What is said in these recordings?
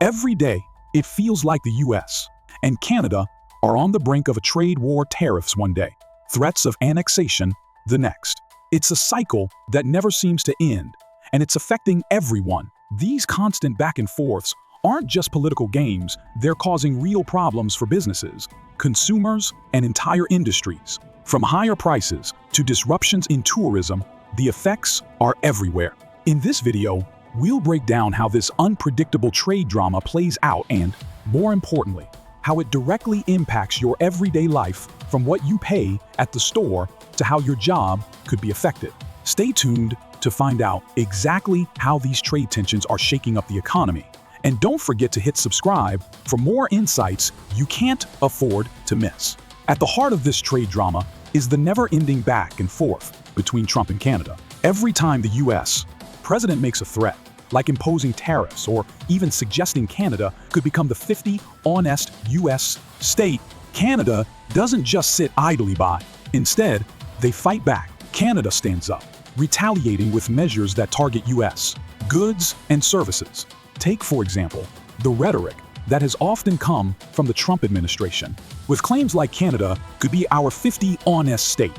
Every day, it feels like the U.S. and Canada are on the brink of a trade war, tariffs one day, threats of annexation the next. It's a cycle that never seems to end, and it's affecting everyone. These constant back and forths aren't just political games, they're causing real problems for businesses, consumers, and entire industries. From higher prices to disruptions in tourism, the effects are everywhere. In this video, we'll break down how this unpredictable trade drama plays out and, more importantly, how it directly impacts your everyday life, from what you pay at the store to how your job could be affected. Stay tuned to find out exactly how these trade tensions are shaking up the economy. And don't forget to hit subscribe for more insights you can't afford to miss. At the heart of this trade drama is the never-ending back and forth between Trump and Canada. Every time the U.S. president makes a threat, like imposing tariffs or even suggesting Canada could become the 50th honest U.S. state, Canada doesn't just sit idly by. Instead, they fight back. Canada stands up, retaliating with measures that target U.S. goods and services. Take, for example, the rhetoric that has often come from the Trump administration, with claims like Canada could be our 50th honest state.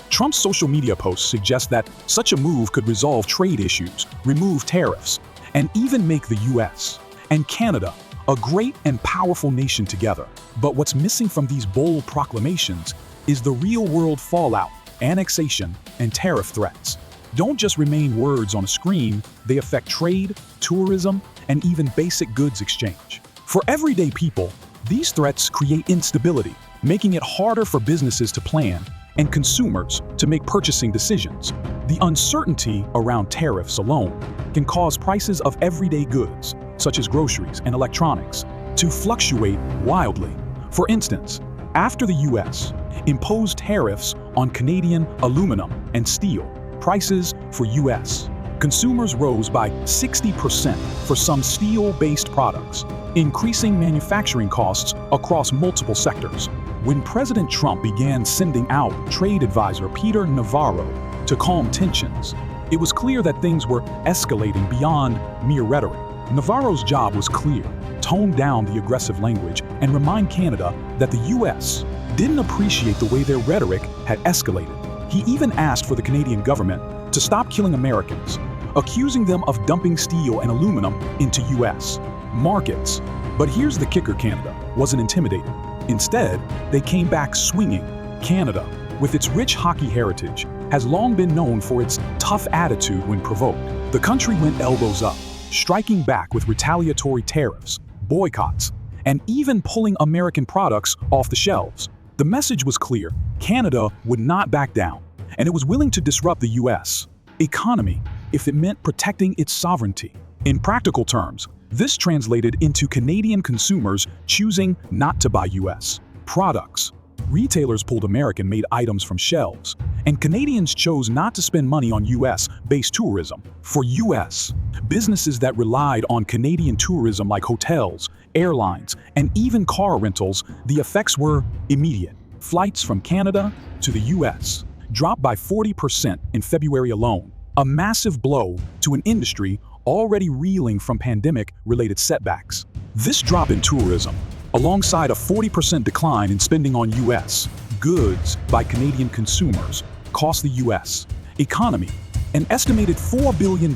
Trump's social media posts suggest that such a move could resolve trade issues, remove tariffs, and even make the U.S. and Canada a great and powerful nation together. But what's missing from these bold proclamations is the real-world fallout, annexation, and tariff threats. Don't just remain words on a screen, they affect trade, tourism, and even basic goods exchange. For everyday people, these threats create instability, making it harder for businesses to plan and consumers to make purchasing decisions. The uncertainty around tariffs alone can cause prices of everyday goods, such as groceries and electronics, to fluctuate wildly. For instance, after the U.S. imposed tariffs on Canadian aluminum and steel, prices for U.S. consumers rose by 60% for some steel-based products, increasing manufacturing costs across multiple sectors. When President Trump began sending out trade advisor Peter Navarro to calm tensions, it was clear that things were escalating beyond mere rhetoric. Navarro's job was clear: tone down the aggressive language and remind Canada that the U.S. didn't appreciate the way their rhetoric had escalated. He even asked for the Canadian government to stop killing Americans, accusing them of dumping steel and aluminum into U.S. markets. But here's the kicker: Canada wasn't intimidated. Instead, they came back swinging. Canada, with its rich hockey heritage, has long been known for its tough attitude when provoked. The country went elbows up, striking back with retaliatory tariffs, boycotts, and even pulling American products off the shelves. The message was clear: Canada would not back down, and it was willing to disrupt the U.S. economy if it meant protecting its sovereignty. In practical terms, this translated into Canadian consumers choosing not to buy U.S. products. Retailers pulled American-made items from shelves, and Canadians chose not to spend money on U.S.-based tourism. For U.S. businesses that relied on Canadian tourism, like hotels, airlines, and even car rentals, the effects were immediate. Flights from Canada to the U.S. dropped by 40% in February alone, a massive blow to an industry already reeling from pandemic-related setbacks. This drop in tourism, alongside a 40% decline in spending on U.S. goods by Canadian consumers, cost the U.S. economy an estimated $4 billion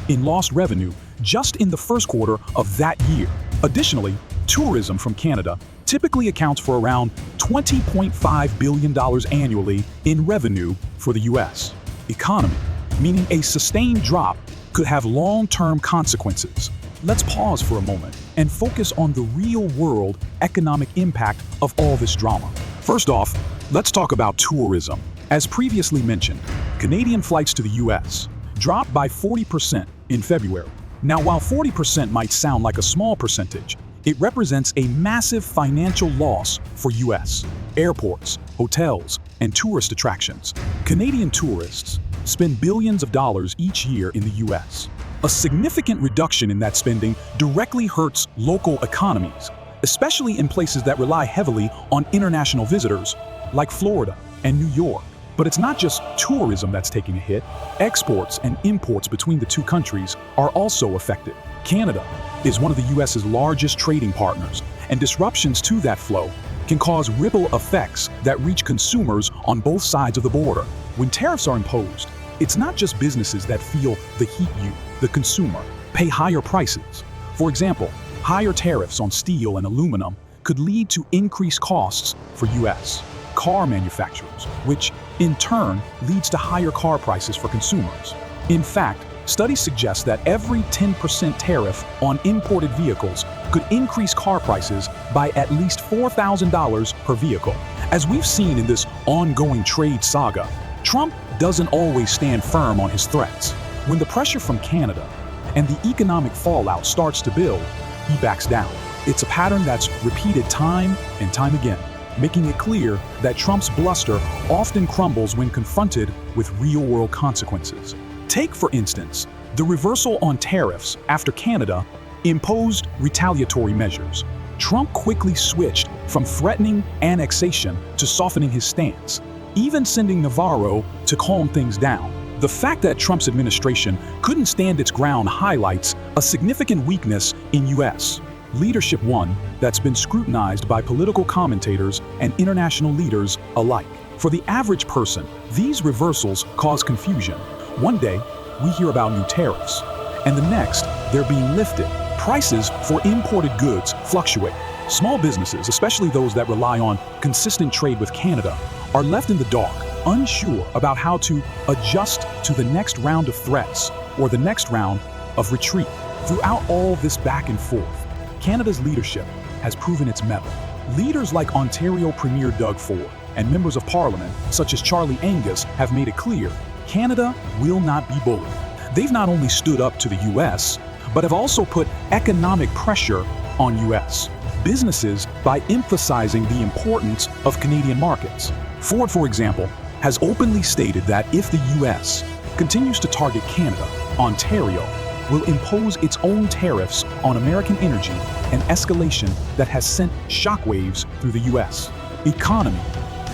in lost revenue just in the first quarter of that year. Additionally, tourism from Canada typically accounts for around $20.5 billion annually in revenue for the U.S. economy, meaning a sustained drop could have long-term consequences. Let's pause for a moment and focus on the real-world economic impact of all this drama. First off, let's talk about tourism. As previously mentioned, Canadian flights to the U.S. dropped by 40% in February. Now, while 40% might sound like a small percentage, it represents a massive financial loss for U.S. airports, hotels, and tourist attractions. Canadian tourists spend billions of dollars each year in the U.S. A significant reduction in that spending directly hurts local economies, especially in places that rely heavily on international visitors, like Florida and New York. But it's not just tourism that's taking a hit. Exports and imports between the two countries are also affected. Canada is one of the U.S.'s largest trading partners, and disruptions to that flow can cause ripple effects that reach consumers on both sides of the border. When tariffs are imposed, it's not just businesses that feel the heat. You, the consumer, pay higher prices. For example, higher tariffs on steel and aluminum could lead to increased costs for U.S. car manufacturers, which in turn leads to higher car prices for consumers. In fact, studies suggest that every 10% tariff on imported vehicles could increase car prices by at least $4,000 per vehicle. As we've seen in this ongoing trade saga, Trump doesn't always stand firm on his threats. When the pressure from Canada and the economic fallout starts to build, he backs down. It's a pattern that's repeated time and time again, making it clear that Trump's bluster often crumbles when confronted with real-world consequences. Take, for instance, the reversal on tariffs after Canada imposed retaliatory measures. Trump quickly switched from threatening annexation to softening his stance, even sending Navarro to calm things down. The fact that Trump's administration couldn't stand its ground highlights a significant weakness in U.S. leadership, one that's been scrutinized by political commentators and international leaders alike. For the average person, these reversals cause confusion. One day, we hear about new tariffs, and the next, they're being lifted. Prices for imported goods fluctuate. Small businesses, especially those that rely on consistent trade with Canada, are left in the dark, unsure about how to adjust to the next round of threats or the next round of retreat. Throughout all this back and forth, Canada's leadership has proven its mettle. Leaders like Ontario Premier Doug Ford and members of Parliament, such as Charlie Angus, have made it clear Canada will not be bullied. They've not only stood up to the U.S., but have also put economic pressure on U.S. businesses by emphasizing the importance of Canadian markets. Ford, for example, has openly stated that if the U.S. continues to target Canada, Ontario will impose its own tariffs on American energy, an escalation that has sent shockwaves through the U.S. economy.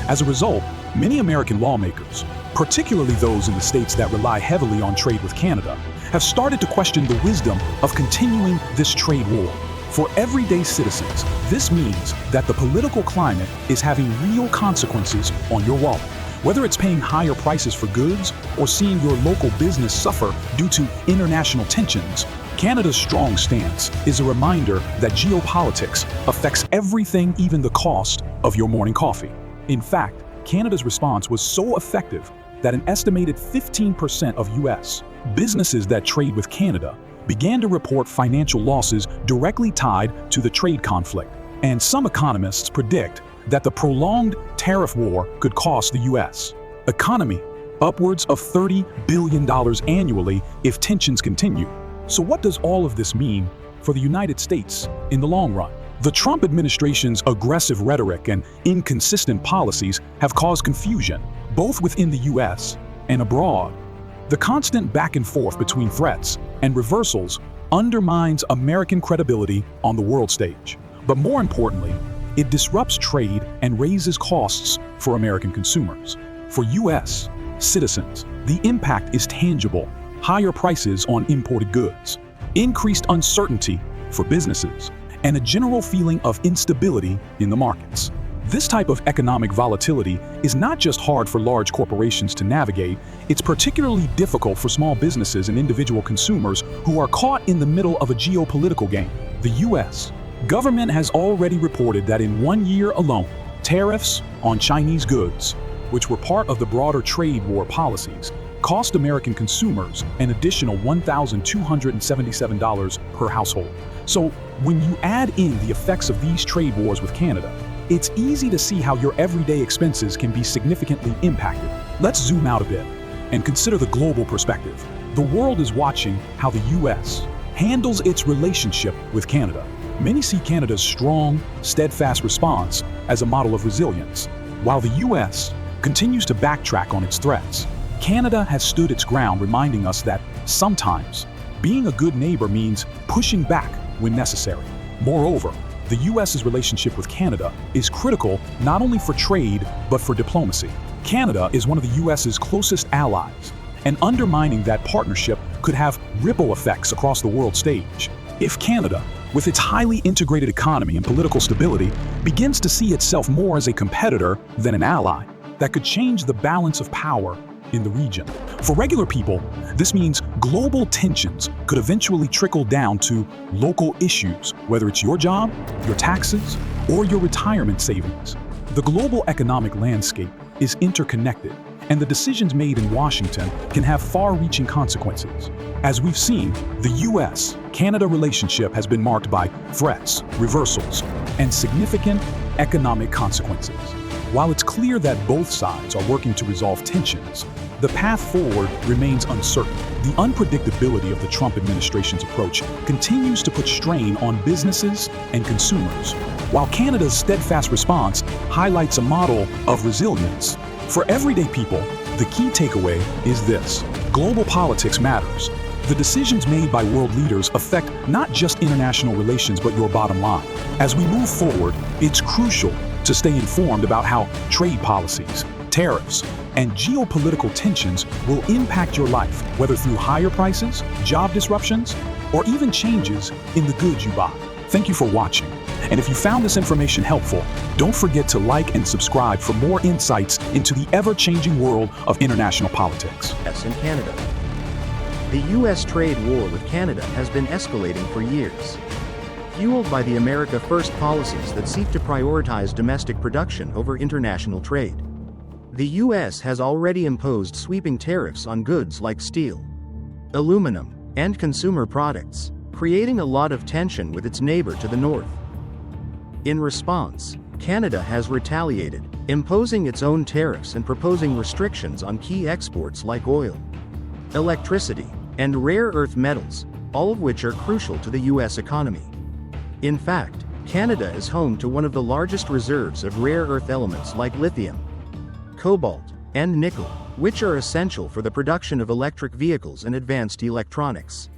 As a result, many American lawmakers, particularly those in the states that rely heavily on trade with Canada, have started to question the wisdom of continuing this trade war. For everyday citizens, this means that the political climate is having real consequences on your wallet. Whether it's paying higher prices for goods or seeing your local business suffer due to international tensions, Canada's strong stance is a reminder that geopolitics affects everything, even the cost of your morning coffee. In fact, Canada's response was so effective that an estimated 15% of U.S. businesses that trade with Canada began to report financial losses directly tied to the trade conflict. And some economists predict that the prolonged tariff war could cost the U.S. economy upwards of $30 billion annually if tensions continue. So what does all of this mean for the United States in the long run? The Trump administration's aggressive rhetoric and inconsistent policies have caused confusion, both within the U.S. and abroad. The constant back and forth between threats and reversals undermines American credibility on the world stage. But more importantly, it disrupts trade and raises costs for American consumers. For U.S. citizens, the impact is tangible: higher prices on imported goods, increased uncertainty for businesses, and a general feeling of instability in the markets. This type of economic volatility is not just hard for large corporations to navigate, it's particularly difficult for small businesses and individual consumers who are caught in the middle of a geopolitical game. The U.S. government has already reported that in 1 year alone, tariffs on Chinese goods, which were part of the broader trade war policies, cost American consumers an additional $1,277 per household. So when you add in the effects of these trade wars with Canada, it's easy to see how your everyday expenses can be significantly impacted. Let's zoom out a bit and consider the global perspective. The world is watching how the U.S. handles its relationship with Canada. Many see Canada's strong, steadfast response as a model of resilience. While the U.S. continues to backtrack on its threats, Canada has stood its ground, reminding us that sometimes being a good neighbor means pushing back when necessary. Moreover, the U.S.'s relationship with Canada is critical not only for trade, but for diplomacy. Canada is one of the U.S.'s closest allies, and undermining that partnership could have ripple effects across the world stage. If Canada, with its highly integrated economy and political stability, begins to see itself more as a competitor than an ally, that could change the balance of power in the region. For regular people, this means global tensions could eventually trickle down to local issues, whether it's your job, your taxes, or your retirement savings. The global economic landscape is interconnected, and the decisions made in Washington can have far-reaching consequences. As we've seen, the U.S. Canada relationship has been marked by threats, reversals, and significant economic consequences. While it's clear that both sides are working to resolve tensions, the path forward remains uncertain. The unpredictability of the Trump administration's approach continues to put strain on businesses and consumers, while Canada's steadfast response highlights a model of resilience. For everyday people, the key takeaway is this: global politics matters. The decisions made by world leaders affect not just international relations but your bottom line. As we move forward, it's crucial to stay informed about how trade policies, tariffs, and geopolitical tensions will impact your life, whether through higher prices, job disruptions, or even changes in the goods you buy. Thank you for watching. And if you found this information helpful, don't forget to like and subscribe for more insights into the ever-changing world of international politics. U.S. and Canada. The U.S. trade war with Canada has been escalating for years. Fueled by the America First policies that seek to prioritize domestic production over international trade. The U.S. has already imposed sweeping tariffs on goods like steel, aluminum, and consumer products, creating a lot of tension with its neighbor to the north. In response, Canada has retaliated, imposing its own tariffs and proposing restrictions on key exports like oil, electricity, and rare earth metals, all of which are crucial to the U.S. economy. In fact, Canada is home to one of the largest reserves of rare earth elements like lithium, cobalt, and nickel, which are essential for the production of electric vehicles and advanced electronics.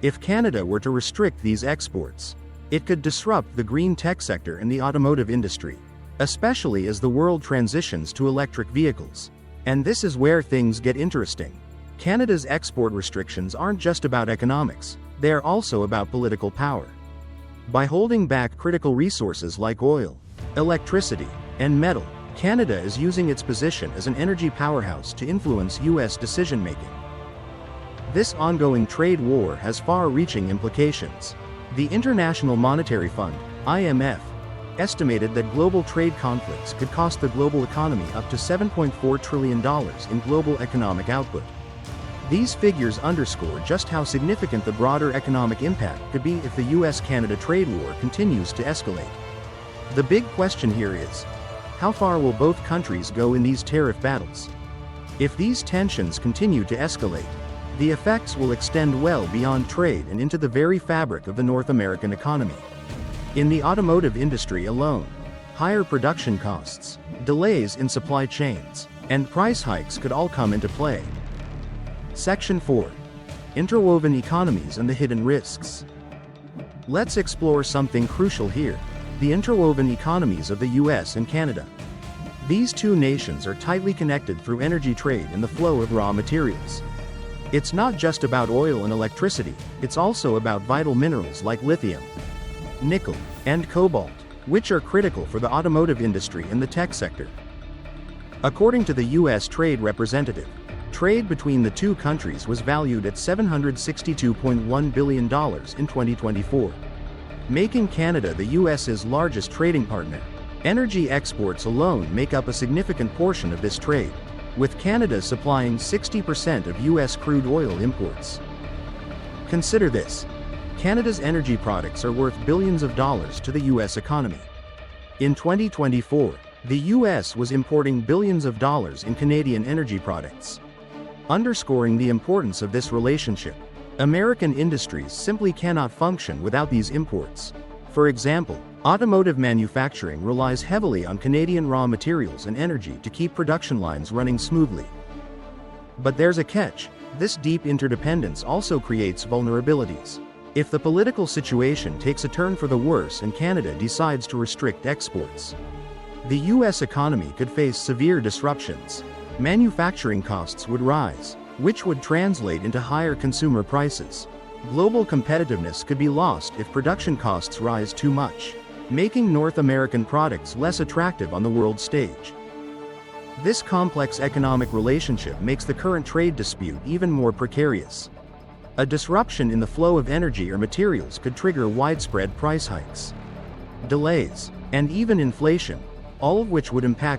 If Canada were to restrict these exports, it could disrupt the green tech sector and the automotive industry, especially as the world transitions to electric vehicles. And this is where things get interesting. Canada's export restrictions aren't just about economics, they are also about political power. By holding back critical resources like oil, electricity, and metal, Canada is using its position as an energy powerhouse to influence U.S. decision-making. This ongoing trade war has far-reaching implications. The International Monetary Fund, IMF, estimated that global trade conflicts could cost the global economy up to $7.4 trillion in global economic output. These figures underscore just how significant the broader economic impact could be if the U.S.-Canada trade war continues to escalate. The big question here is, how far will both countries go in these tariff battles? If these tensions continue to escalate, the effects will extend well beyond trade and into the very fabric of the North American economy. In the automotive industry alone, higher production costs, delays in supply chains, and price hikes could all come into play. Section 4. Interwoven economies and the hidden risks. Let's explore something crucial here: the interwoven economies of the U.S. and Canada. These two nations are tightly connected through energy trade and the flow of raw materials. It's not just about oil and electricity, it's also about vital minerals like lithium, nickel, and cobalt, which are critical for the automotive industry and the tech sector. According to the U.S. Trade Representative, trade between the two countries was valued at $762.1 billion in 2024. Making Canada the U.S.'s largest trading partner. Energy exports alone make up a significant portion of this trade, with Canada supplying 60% of U.S. crude oil imports. Consider this: Canada's energy products are worth billions of dollars to the U.S. economy. In 2024, the U.S. was importing billions of dollars in Canadian energy products. Underscoring the importance of this relationship, American industries simply cannot function without these imports. For example, automotive manufacturing relies heavily on Canadian raw materials and energy to keep production lines running smoothly. But there's a catch: this deep interdependence also creates vulnerabilities. If the political situation takes a turn for the worse and Canada decides to restrict exports, the U.S. economy could face severe disruptions. Manufacturing costs would rise, which would translate into higher consumer prices. Global competitiveness could be lost if production costs rise too much, making North American products less attractive on the world stage. This complex economic relationship makes the current trade dispute even more precarious. A disruption in the flow of energy or materials could trigger widespread price hikes, delays, and even inflation, all of which would impact